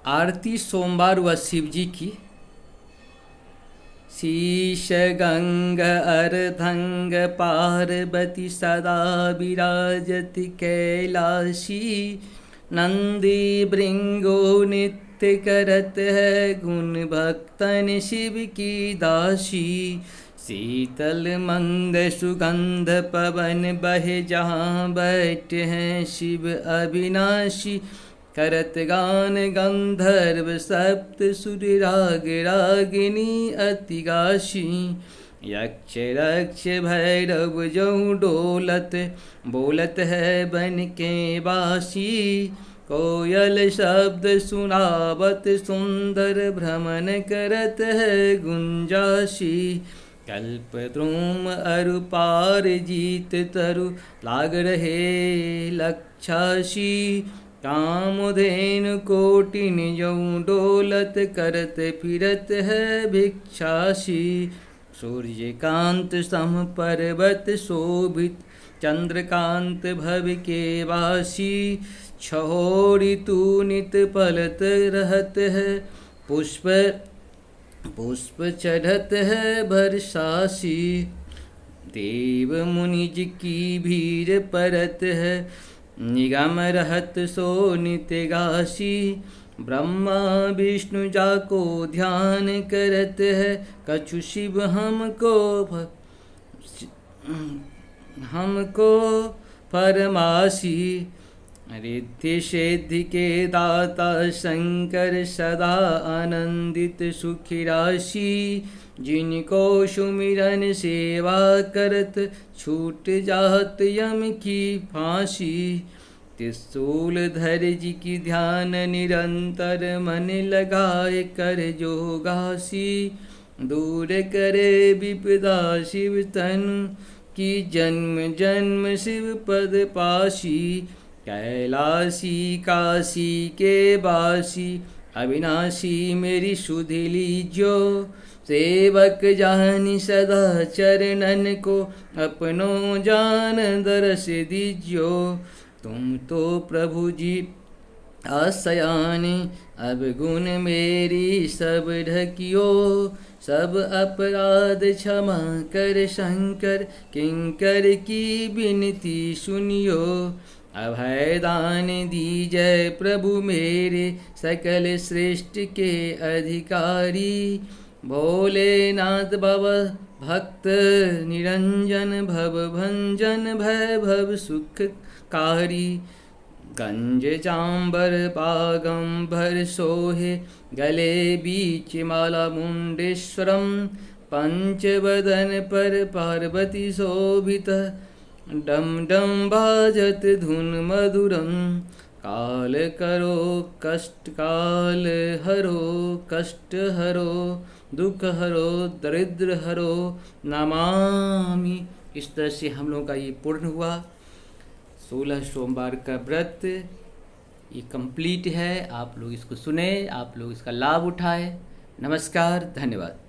आरती सोमवार व शिव जी की। शीश गंग अर्धंग पार्वती सदा विराजति कैलाशी। नंदी भृंगो नित्य करत है गुण भक्तन शिव की दासी। शीतल मंद सुगंध पवन बहे जहाँ बैठे हैं शिव अविनाशी। करत गान गंधर्व सप्त सुर राग रागिनी अति गाशी। यक्ष रक्ष भैरव जो डोलत बोलत है बन के बासी। कोयल शब्द सुनावत सुंदर भ्रमण करत है गुंजाशी। कल्प द्रुम अरु पार जीत तरु लाग रहे लक्षाशी। कामधेनु कोटिन जो डोलत करत फिरत है भिक्षासी। सूर्यकांत सम पर्वत शोभित चंद्रकांत भव के वासी। छहो ऋतु नित पलत रहत है पुष्प पुष्प चढ़त है बरसासी। देव मुनिज की भीड़ परत है निगम रहत सो नित्य गासी। ब्रह्मा विष्णु जाको ध्यान करत है कछु शिव हमको फरमासी। रिद्धि सिद्धि के दाता शंकर सदा आनंदित सुखी राशि। जिनको सुमिरन सेवा करत छूट जात यम की फांसी। त्रिशूल धर जी की ध्यान निरंतर मन लगाए कर जोगासी। दूर करे विपदा शिव तनु की जन्म जन्म शिव पद पासी। कैलासी काशी के बासी अविनाशी मेरी सुधि लीजो। सेवक जानी सदा चरणन को अपनो जान दरस दीजियो। तुम तो प्रभु जी आसयानी अब गुण मेरी सब ढकियो। सब अपराध क्षमा कर शंकर किंकर की विनती सुनियो। अभय दान दीजय प्रभु मेरे सकल सृष्टि के अधिकारी। भोलेनाथ भव भक्त निरंजन भव भंजन भय भव सुखकारी। गंज चांबर पागंबर सोहे गले बीच माला मुंडेश्वरम। पंचवदन पर पार्वती शोभित डम डम बाजत धुन मधुरम। काल करो कष्ट काल हरो कष्ट हरो दुख हरो दरिद्र हरो नमामि। इस तरह से हम लोगों का ये पूर्ण हुआ 16 सोमवार का व्रत। ये कंप्लीट है। आप लोग इसको सुने, आप लोग इसका लाभ उठाएं। नमस्कार, धन्यवाद।